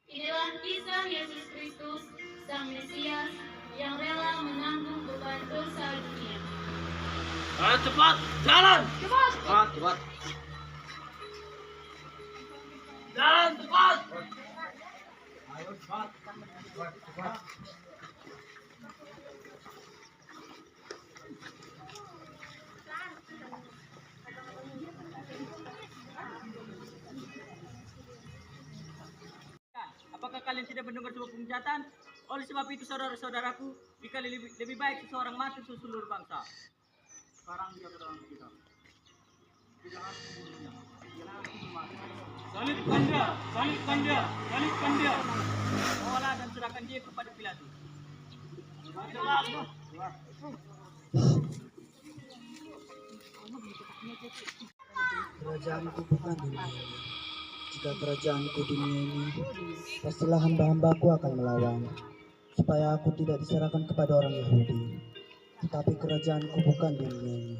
Inilah kisah Yesus Kristus, Sang Mesias, yang rela menanggung beban dosa dunia. Cepat, jalan! Cepat! Cepat! Jalan, cepat! Ayo, cepat! Cepat! Apakah kalian tidak mendengar sebuah pengejatan? Oleh sebab itu saudara-saudaraku, jika lebih baik seseorang mati untuk seluruh bangsa. Sekarang dia ke dalam kita. Tidak harus membunuhnya. Dia harus mati. Salibkan dia, salibkan dia, salibkan dia. Bawalah dan serahkan dia kepada Pilatus. Kerajaanku bukan dunia ini. Jika kerajaanku dunia ini, pastilah hamba-hambaku akan melawan, supaya aku tidak diserahkan kepada orang Yahudi. Tetapi kerajaanku bukan dunia ini.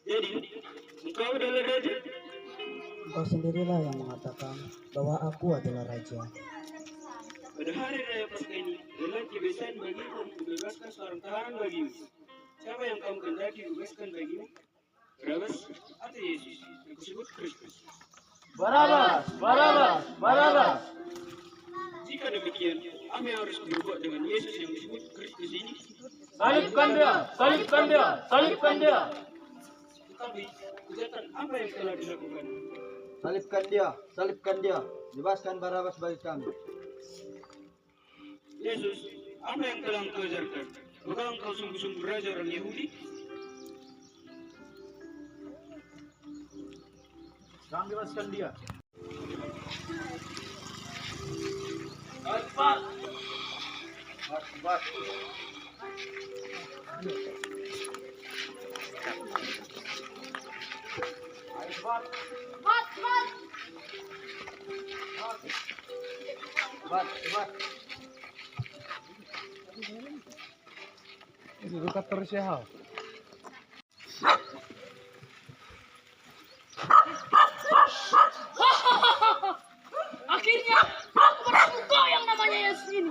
Jadi, engkau adalah raja. Engkau sendirilah yang mengatakan bahwa aku adalah raja. Pada hari raya Paskah ini, adalah kebiasaan bagimu untuk membebaskan seorang tahanan bagimu. Siapa yang kamu kehendaki bebaskan bagimu? Barabas atau Yesus, yang disebut Kristus? Barabas! Barabas! Barabas! Jika demikian, apa yang harus berbuat dengan Yesus yang disebut Kristus ini? Salibkan dia! Salibkan dia! Salibkan dia! Tetapi, kejahatan apa yang telah dilakukan? Salibkan dia! Salibkan dia! Bebaskan Barabas bagi kami. Yesus, apa yang telah engkau ajarkan? Apakah engkau sungguh-sungguh raja orang Yahudi? Jangan bebaskan dia. Cepat! Cepat! Ayo cepat! Cepat, cepat! Cepat! Cepat! Itu dekat terus ya, Hal. Akhirnya aku bertemu kau yang namanya Yesus ini.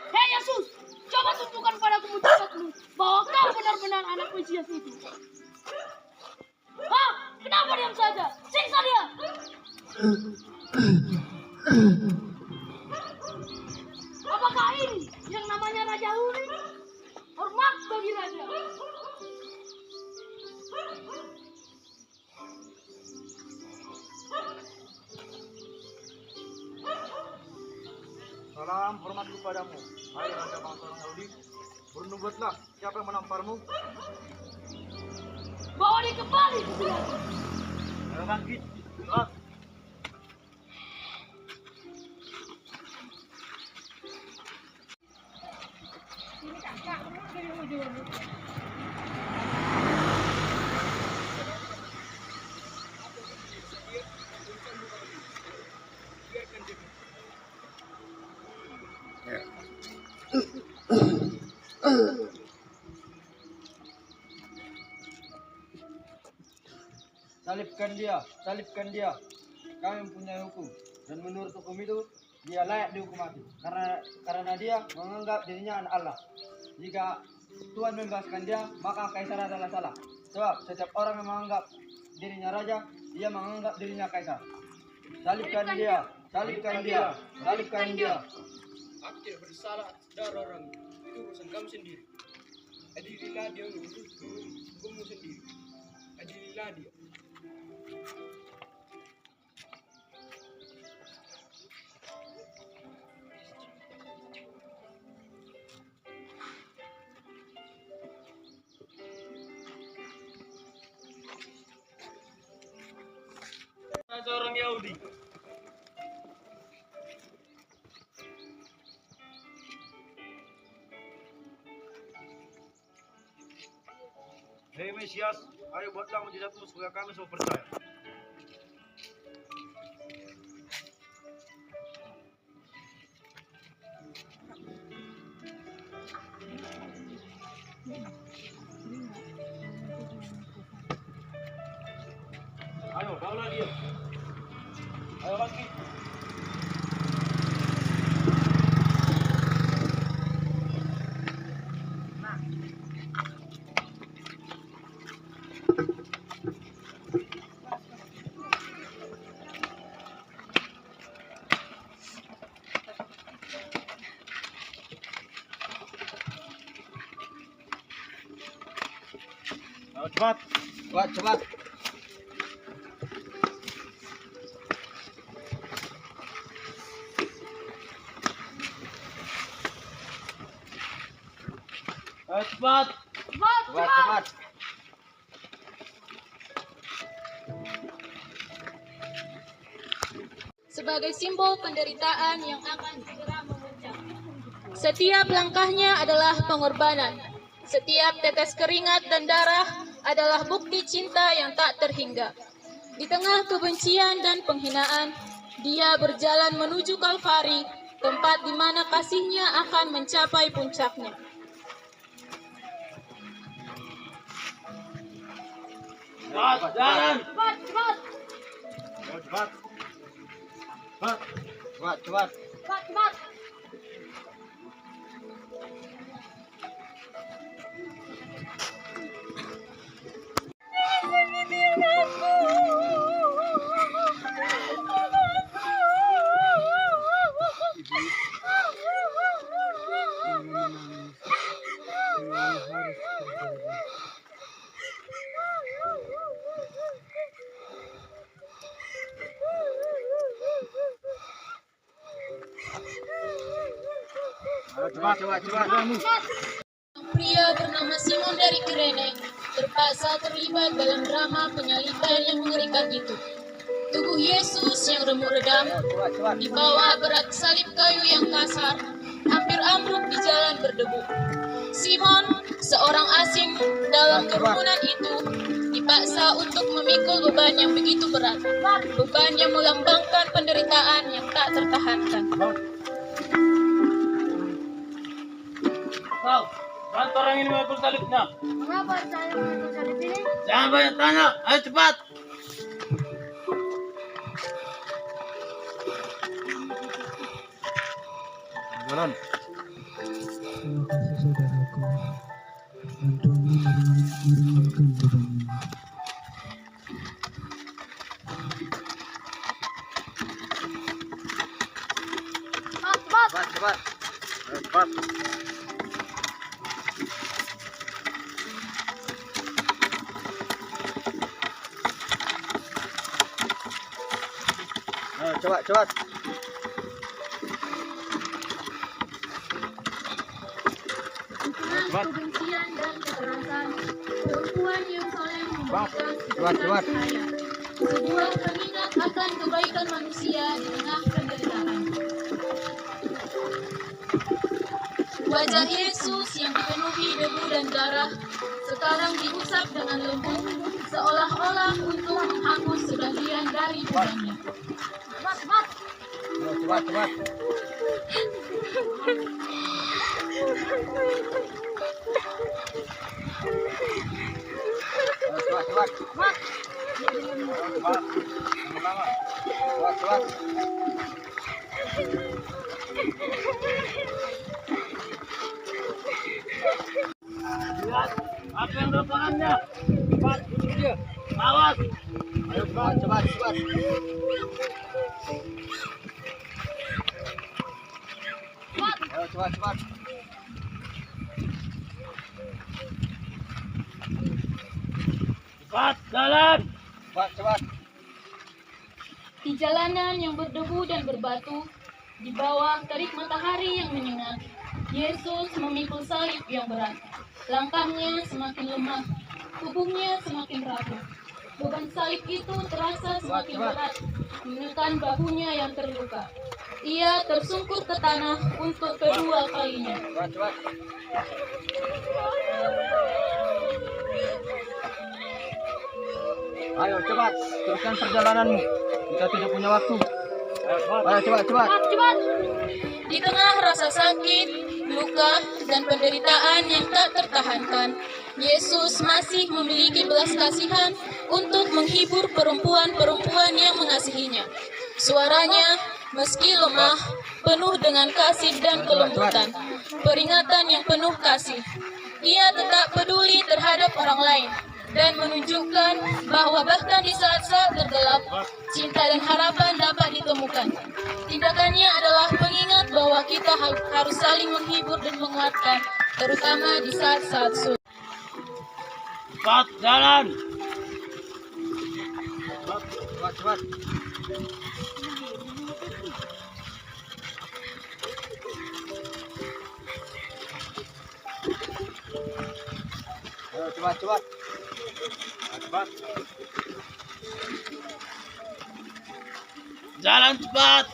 Hei Yesus, coba tunjukkan padaku mujizatmu bahwa kau benar-benar anak Mesias itu. Hah? Kenapa diam saja? Siksa dia! Apakah ini yang namanya Raja Huri? Hormat bagi Raja. Salam hormat kepadamu, hai Raja bangsa orang Yahudi. Bernubuatlah, siapa yang menamparmu? Bawa dia kembali ke sini. Ayo bangkit, cepat. Salibkan dia! Salibkan dia! Kami mempunyai hukum, dan menurut hukum itu dia layak dihukum mati karena dia menganggap dirinya anak Allah. Jika Tuhan membebaskan dia, maka kaisar adalah salah. Sebab setiap orang yang menganggap dirinya raja, dia menganggap dirinya kaisar. Salibkan dia! Salibkan dia! Salibkan dia! Aku tidak bersalah darah orang itu urusan kamu sendiri. Adililah dia untuk hukummu sendiri. Adililah dia. Raja orang Yahudi. Hei Mesias, ayo buatlah mujizatmu supaya kami semua percaya. Ayo, bawalah dia. Ayo bangkit. Cepat. Cepat, cepat. Cepat. Cepat, Cepat, cepat. Sebagai simbol penderitaan yang akan segera memuncak. Setiap langkahnya adalah pengorbanan. Setiap tetes keringat dan darah adalah bukti cinta yang tak terhingga. Di tengah kebencian dan penghinaan, dia berjalan menuju Kalvari, tempat di mana kasihnya akan mencapai puncaknya. Cepat, jalan. cepat, cepat, Cepat. Cepat. Cepat, cepat. cepat, cepat. Cepat, cepat, cepat. Pria bernama Simon dari Kirene terpaksa terlibat dalam drama penyaliban yang mengerikan itu. Tubuh Yesus yang remuk redam Cepat, cepat. dibawa berat salib kayu yang kasar, hampir ambruk di jalan berdebu. Simon, seorang asing dalam kerumunan itu, dipaksa untuk memikul beban yang begitu berat. Beban yang melambangkan penderitaan yang tak tertahankan. Kau, bantu orang ini memikul salibnya. Mengapa saya menentukan salib ini? Jangan banyak tanya, ayo cepat. Jalan. Terima kasih saudaraku, bantumu meringankan bebanmu. Cepat, cepat. Cepat, cepat. Cepat. Cepat, cepat. Tengah kebencian dan kekerasan, perempuan yang soleh memberikan Cepat, cepat. cahaya. Sebuah pengingat akan kebaikan manusia di tengah penderitaan. Wajah Yesus yang dipenuhi debu dan darah sekarang diusap dengan lembut, seolah-olah untuk menghapus sebagian dari bebannya. Cepat, cepat. Cepat, cepat. Cepat, cepat. Cepat. Cepat. Cepat, cepat. Lihat, apa yang depannya? Cepat, bunuh dia. Awas. Ayo, cepat, cepat, cepat. Ayo, cepat, cepat. Cepat, jalan. Cepat, cepat. Di jalanan yang berdebu dan berbatu, di bawah terik matahari yang menyengat, Yesus memikul salib yang berat. Langkahnya semakin lemah, tubuhnya semakin rapuh. Beban salib itu terasa semakin berat, menekan bahunya yang terluka. Ia tersungkur ke tanah untuk kedua kalinya. Cepat, cepat. Ayo, cepat. Teruskan perjalananmu. Kita tidak punya waktu. Ayo, cepat, cepat. Cepat, cepat. Di tengah rasa sakit, luka, dan penderitaan yang tak tertahankan, Yesus masih memiliki belas kasihan untuk menghibur perempuan-perempuan yang mengasihinya. Suaranya, meski lemah, penuh dengan kasih dan kelembutan, peringatan yang penuh kasih. Ia tetap peduli terhadap orang lain dan menunjukkan bahwa bahkan di saat-saat tergelap, cinta dan harapan dapat ditemukan. Tindakannya adalah pengingat bahwa kita harus saling menghibur dan menguatkan, terutama di saat-saat sulit. Cepat jalan. Cepat. Ayo, cepat. Jalan cepat.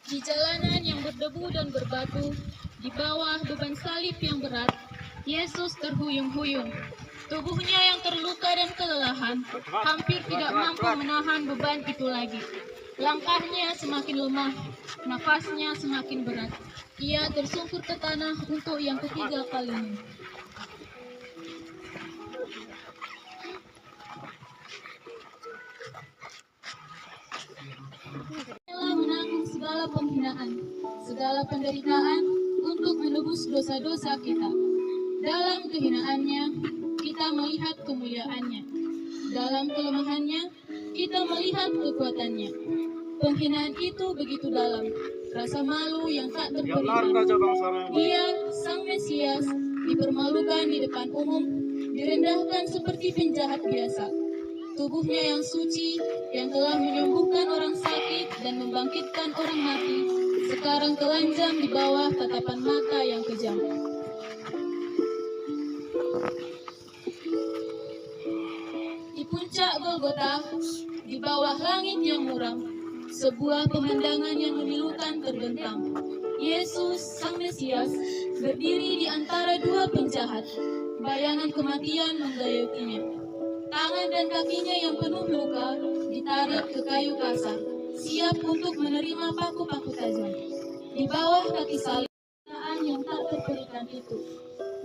Di jalanan yang berdebu dan berbatu, di bawah beban salib yang berat, Yesus terhuyung-huyung. Tubuhnya yang terluka dan kelelahan hampir tidak mampu menahan beban itu lagi. Langkahnya semakin lemah, nafasnya semakin berat. Ia tersungkur ke tanah untuk yang ketiga kalinya. Rela menanggung segala penghinaan, segala penderitaan untuk menebus dosa-dosa kita. Dalam kehinaannya, kita melihat kemuliaannya. Dalam kelemahannya, kita melihat kekuatannya. Penghinaan itu begitu dalam, rasa malu yang tak terperikan. Dia, Sang Mesias, dipermalukan di depan umum, direndahkan seperti penjahat biasa. Tubuhnya yang suci, yang telah menyembuhkan orang sakit dan membangkitkan orang mati, sekarang telanjang di bawah tatapan mata yang kejam. Di puncak Golgota, di bawah langit yang muram, sebuah pemandangan yang memilukan terbentang. Yesus, Sang Mesias, berdiri di antara dua penjahat. Bayangan kematian menggayutinya. Tangan dan kakinya yang penuh luka ditarik ke kayu kasar, siap untuk menerima paku-paku tajam. Di bawah kaki salib yang tak terperikan itu,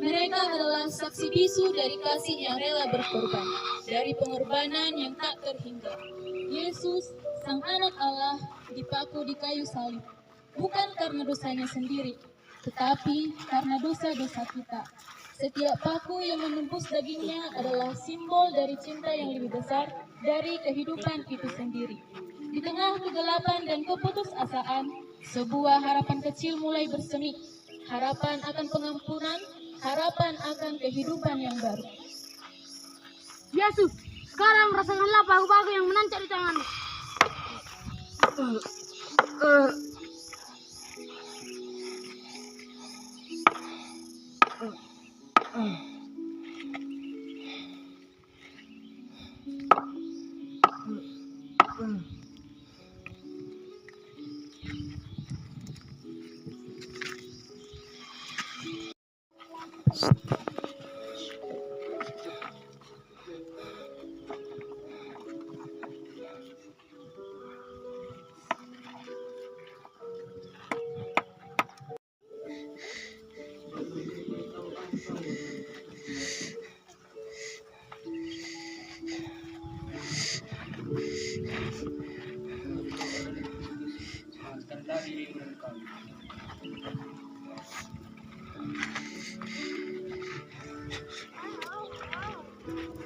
mereka adalah saksi bisu dari kasih yang rela berkorban, dari pengorbanan yang tak terhingga. Yesus, Sang Anak Allah, dipaku di kayu salib, bukan karena dosanya sendiri, tetapi karena dosa-dosa kita. Setiap paku yang menembus dagingnya adalah simbol dari cinta yang lebih besar dari kehidupan itu sendiri. Di tengah kegelapan dan keputusasaan, sebuah harapan kecil mulai bersemi. Harapan akan pengampunan, harapan akan kehidupan yang baru. Yesus, sekarang rasakanlah paku-paku yang menancap di tanganmu.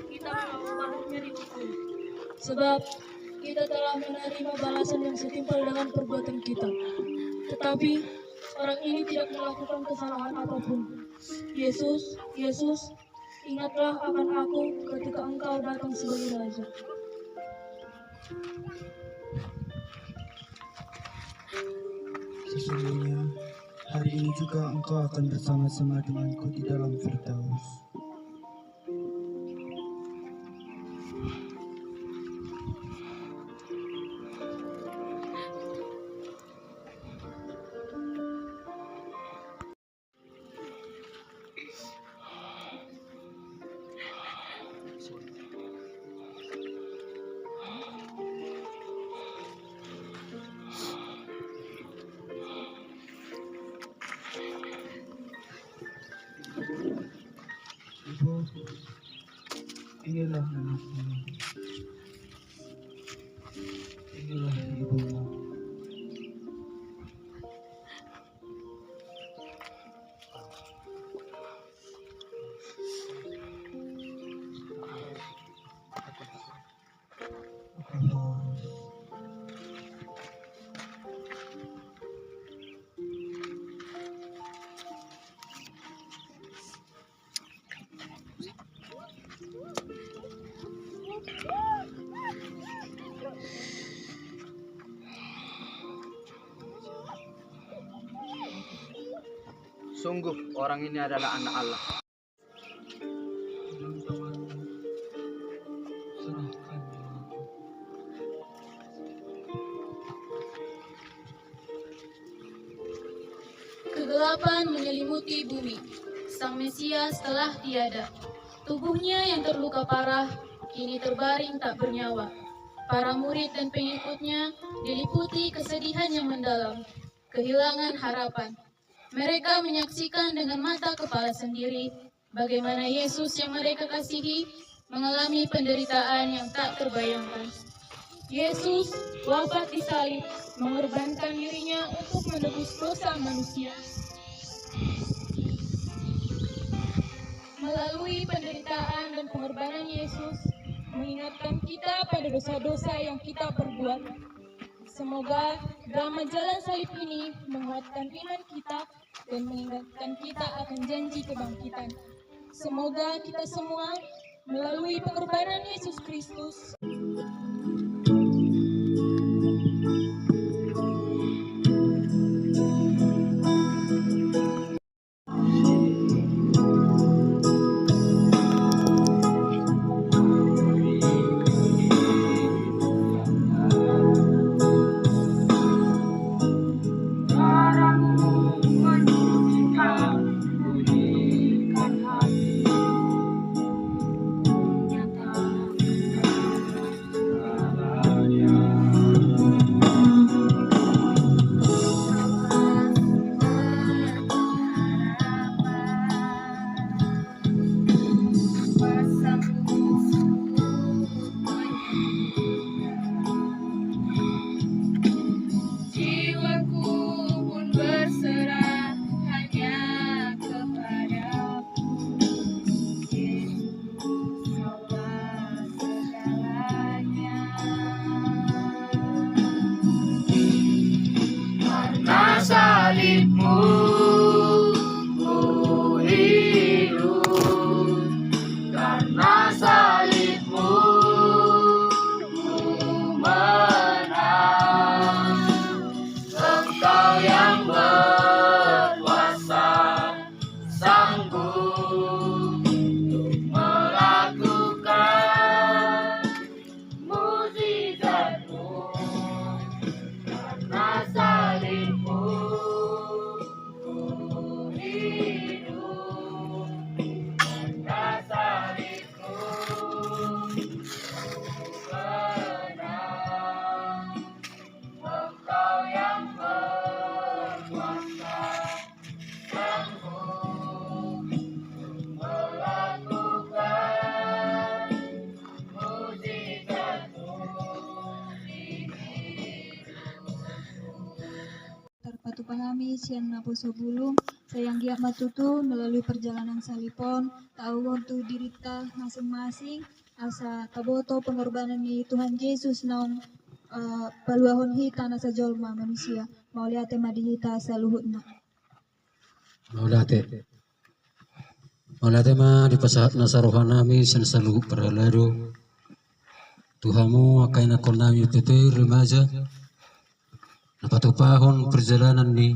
Kita seharusnya dihukum, sebab kita telah menerima balasan yang setimpal dengan perbuatan kita. Tetapi orang ini tidak melakukan kesalahan apapun. Yesus, ingatlah akan aku ketika Engkau datang sebagai Raja. Sesungguhnya hari ini juga engkau akan bersama-sama denganku di dalam Firdaus. Ibu, inilah anakmu. Inilah ibumu. Sungguh orang ini adalah anak Allah. Dalam tanganmu, serahkan nyawaku. Kegelapan menyelimuti bumi. Sang Mesias telah tiada. Tubuhnya yang terluka parah kini terbaring tak bernyawa. Para murid dan pengikutnya diliputi kesedihan yang mendalam, kehilangan harapan. Mereka menyaksikan dengan mata kepala sendiri bagaimana Yesus yang mereka kasihi mengalami penderitaan yang tak terbayangkan. Yesus wafat di salib, mengorbankan dirinya untuk menebus dosa manusia. Melalui penderitaan dan pengorbanan Yesus, mengingatkan kita pada dosa-dosa yang kita perbuat. Semoga drama jalan salib ini menguatkan iman kita dan mengingatkan kita akan janji kebangkitan. Semoga kita semua melalui pengorbanan Yesus Kristus pahami sian naposo bulung sayang giat matutu melalui perjalanan salipon tahu untuk dirita masing-masing asa taboto pengorbanan ni Tuhan Yesus naon paluahon hita na sa jolma manusia mauliate madihita sa luhutna maulate ma di pasahat na sa rohanami san sa luhut paralado Tuhamu akai na konami tete remaja napatupahon perjalanan ni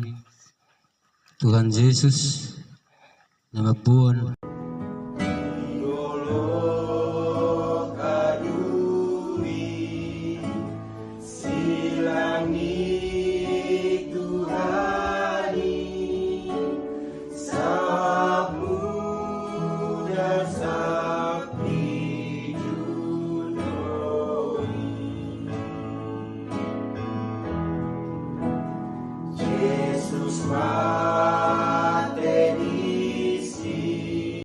Tuhan Yesus nama buan Samudra